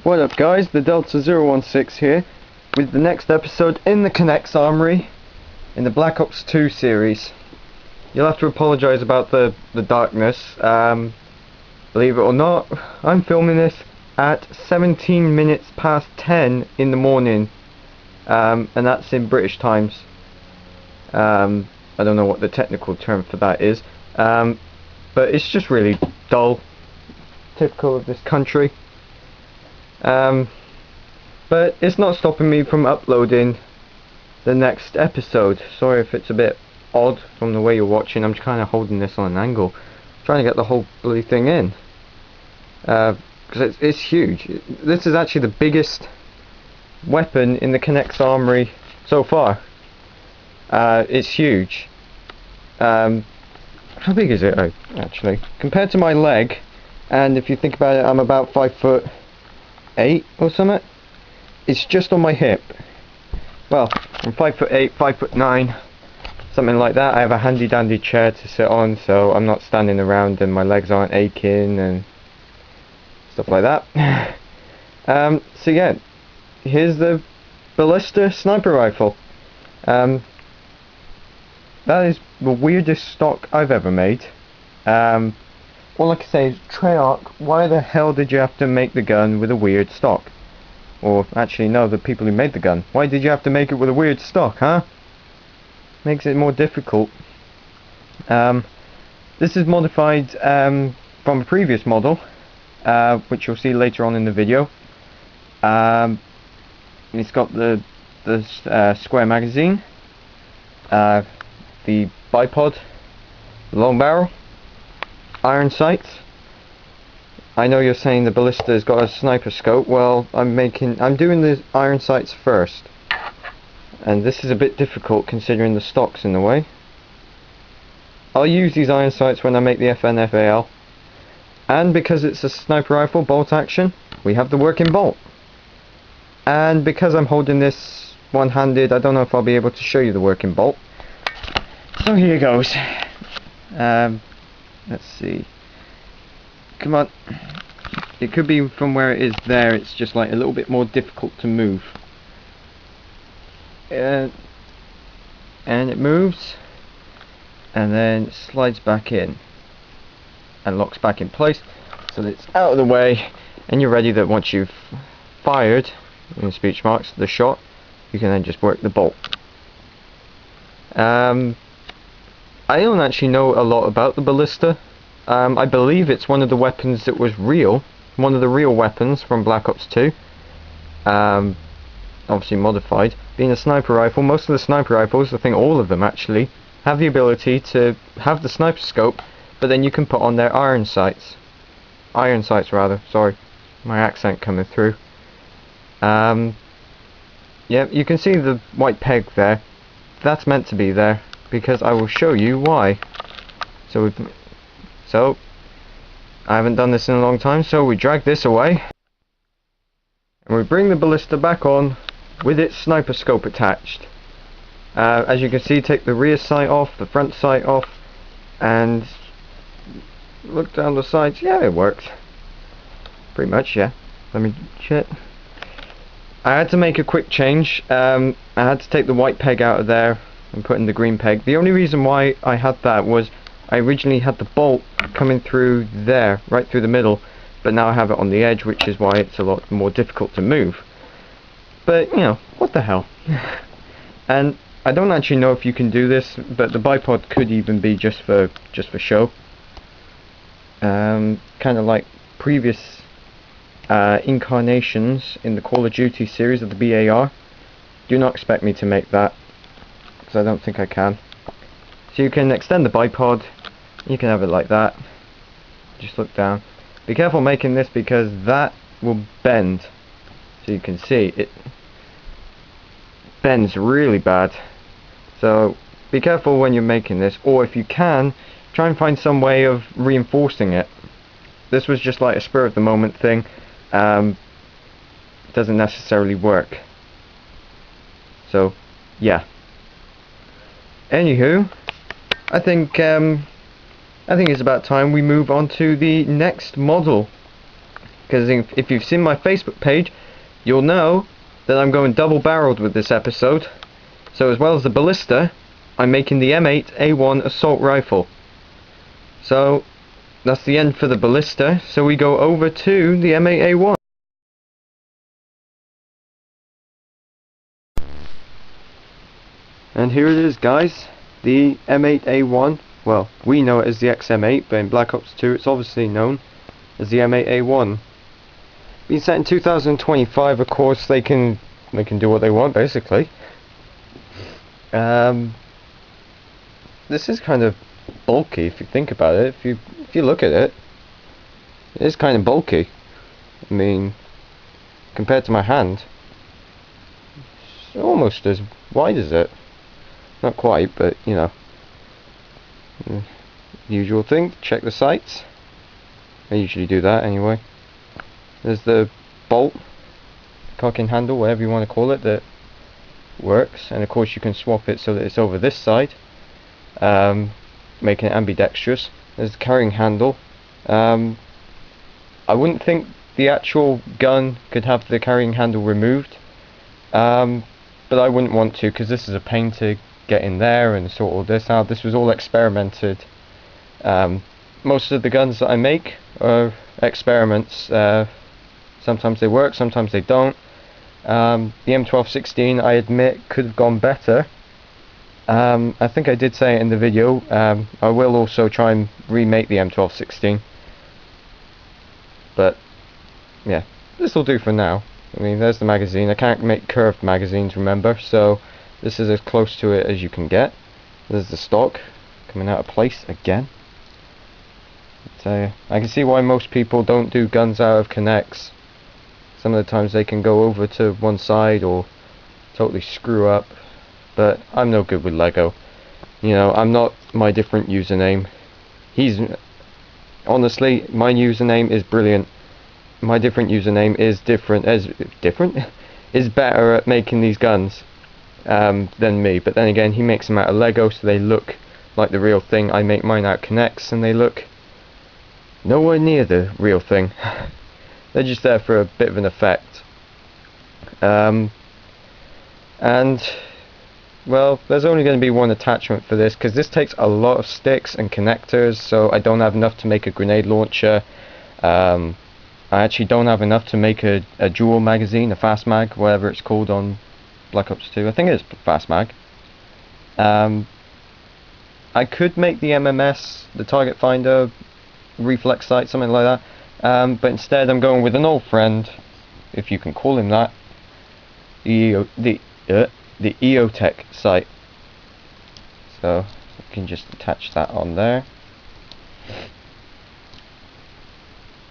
What up guys, the Delta016 here with the next episode in the K'nex Armoury in the Black Ops 2 series. You'll have to apologise about the darkness. Believe it or not, I'm filming this at 17 minutes past 10 in the morning, and that's in British times. I don't know what the technical term for that is, but it's just really dull, typical of this country. But it's not stopping me from uploading the next episode. Sorry if it's a bit odd from the way you're watching. I'm just kind of holding this on an angle, trying to get the whole bloody thing in, because it's huge. This is actually the biggest weapon in the K'nex Armoury so far. It's huge. How big is it actually compared to my leg? And if you think about it, I'm about 5'8" or something. It's just on my hip. Well, I'm 5'8", 5'9", something like that. I have a handy dandy chair to sit on, so I'm not standing around and my legs aren't aching and stuff like that. So yeah, here's the Ballista sniper rifle. That is the weirdest stock I've ever made. All I can say is, Treyarch, why the hell did you have to make the gun with a weird stock? Or actually no, the people who made the gun, why did you have to make it with a weird stock, huh? Makes it more difficult. This is modified from a previous model, which you'll see later on in the video. It's got the square magazine, the bipod, long barrel, iron sights. I know you're saying the Ballista's got a sniper scope. Well, I'm doing the iron sights first, and this is a bit difficult considering the stock's in the way. I'll use these iron sights when I make the FNFAL, and because it's a sniper rifle bolt-action, we have the working bolt. And because I'm holding this one-handed, I don't know if I'll be able to show you the working bolt. So here goes. Let's see. Come on. It could be from where it is there, it's just like a little bit more difficult to move. And it moves, and then slides back in and locks back in place, so that it's out of the way, and you're ready that once you've fired, in speech marks, the shot, you can then just work the bolt. I don't actually know a lot about the Ballista. I believe it's one of the weapons that was real, one of the real weapons from Black Ops 2. Obviously modified. Being a sniper rifle, most of the sniper rifles, I think all of them actually, have the ability to have the sniper scope, but then you can put on their iron sights. Iron sights rather, sorry. My accent coming through. Yeah, you can see the white peg there. That's meant to be there, because I will show you why. So, I haven't done this in a long time, so we drag this away, and we bring the Ballista back on with its sniper scope attached. As you can see, take the rear sight off, the front sight off, and look down the sides. Yeah, it works. Pretty much, yeah. Let me check. I had to make a quick change. I had to take the white peg out of there and put in the green peg. The only reason why I had that was I originally had the bolt coming through there, right through the middle, but now I have it on the edge, which is why it's a lot more difficult to move. But, you know, what the hell. And I don't actually know if you can do this, but the bipod could even be just for show. Kind of like previous incarnations in the Call of Duty series of the BAR. Do not expect me to make that, because I don't think I can. So you can extend the bipod, you can have it like that, just look down. Be careful making this, because that will bend, so you can see it bends really bad. So be careful when you're making this, or if you can, try and find some way of reinforcing it. This was just like a spur of the moment thing. It doesn't necessarily work. So yeah. Anywho, I think it's about time we move on to the next model. because if you've seen my Facebook page, you'll know that I'm going double barreled with this episode. So as well as the Ballista, I'm making the M8A1 assault rifle. So that's the end for the Ballista, so we go over to the M8A1. And here it is, guys, the M8A1. Well, we know it as the XM8, but in Black Ops 2 it's obviously known as the M8A1. Being set in 2025, of course, they can do what they want, basically. This is kind of bulky if you think about it. If you look at it, it is kind of bulky. I mean, compared to my hand, it's almost as wide as it. Not quite, but you know, usual thing. Check the sights. I usually do that anyway. There's the bolt, cocking handle, whatever you want to call it, that works, and of course you can swap it so that it's over this side, making it ambidextrous. There's the carrying handle. I wouldn't think the actual gun could have the carrying handle removed, but I wouldn't want to, because this is a pain to get in there and sort all this out. This was all experimented. Most of the guns that I make are experiments. Sometimes they work, sometimes they don't. The M1216, I admit, could have gone better. I think I did say it in the video. I will also try and remake the M1216. But yeah, this will do for now. I mean, there's the magazine. I can't make curved magazines, remember, so this is as close to it as you can get. There's the stock coming out of place again. But, I can see why most people don't do guns out of K'nex. Some of the times they can go over to one side or totally screw up, but I'm no good with Lego. You know, I'm not my different username. Honestly, my username is brilliant. My different username is is better at making these guns than me. But then again, he makes them out of Lego, so they look like the real thing. I make mine out of K'nex, and they look nowhere near the real thing. They're just there for a bit of an effect. And well, there's only going to be one attachment for this, because this takes a lot of sticks and connectors, so I don't have enough to make a grenade launcher. I actually don't have enough to make a dual magazine, a fast mag, whatever it's called on Black Ops 2. I think it is fast mag. I could make the MMS, the target finder, reflex sight, something like that. But instead I'm going with an old friend, if you can call him that, the EOTech sight. So I can just attach that on there.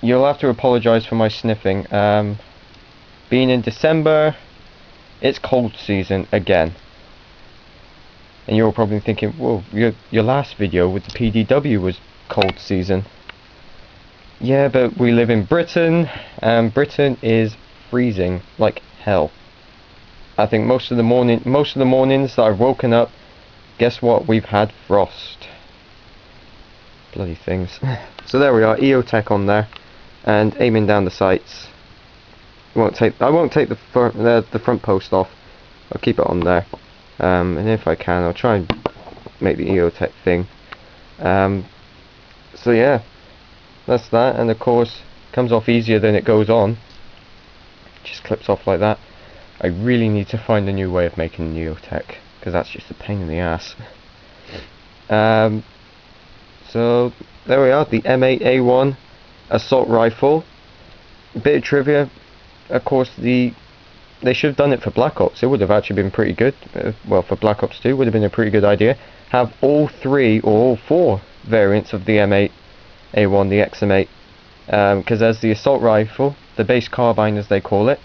You'll have to apologise for my sniffing. Being in December, it's cold season again. And you're probably thinking, well, your last video with the PDW was cold season. Yeah, but we live in Britain, and Britain is freezing like hell. I think most of the mornings that I've woken up, guess what? We've had frost. Bloody things. So there we are, EOTech on there, and aiming down the sights. I won't take the front post off. I'll keep it on there, and if I can, I'll try and make the EOTech thing. So yeah. That's that, and of course comes off easier than it goes on. Just clips off like that. I really need to find a new way of making EOTech, because that's just a pain in the ass. So there we are, the M8A1 assault rifle. A bit of trivia, of course, they should have done it for Black Ops. It would have actually been pretty good. Well, for Black Ops 2 would have been a pretty good idea. Have all 3 or all 4 variants of the M8A1, the XM8, because there's the assault rifle, the base carbine as they call it.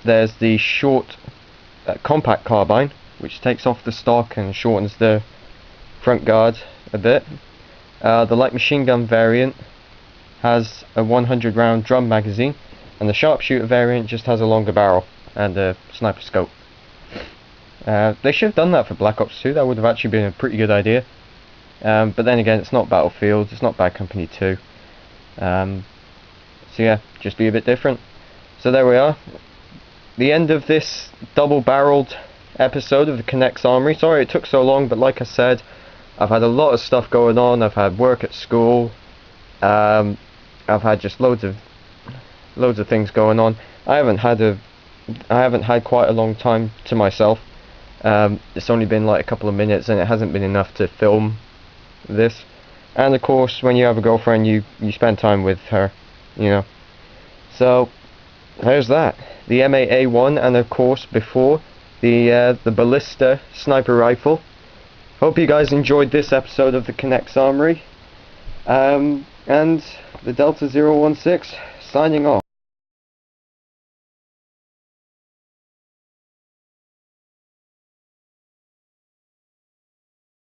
There's the short compact carbine, which takes off the stock and shortens the front guard a bit. The light machine gun variant has a 100 round drum magazine, and the sharpshooter variant just has a longer barrel and a sniper scope. They should have done that for Black Ops 2. That would have actually been a pretty good idea. But then again, it's not Battlefield, it's not Bad Company 2. So yeah, just be a bit different. So there we are. The end of this double-barreled episode of the K'nex Armoury. Sorry it took so long, but like I said, I've had a lot of stuff going on. I've had work at school. I've had just loads of things going on. I haven't had quite a long time to myself. It's only been like a couple of minutes, and it hasn't been enough to film this. And of course, when you have a girlfriend, you spend time with her, you know. So there's that. The M8A1, and of course before the Ballista sniper rifle. Hope you guys enjoyed this episode of the K'nex Armoury. And the Delta 016 signing off.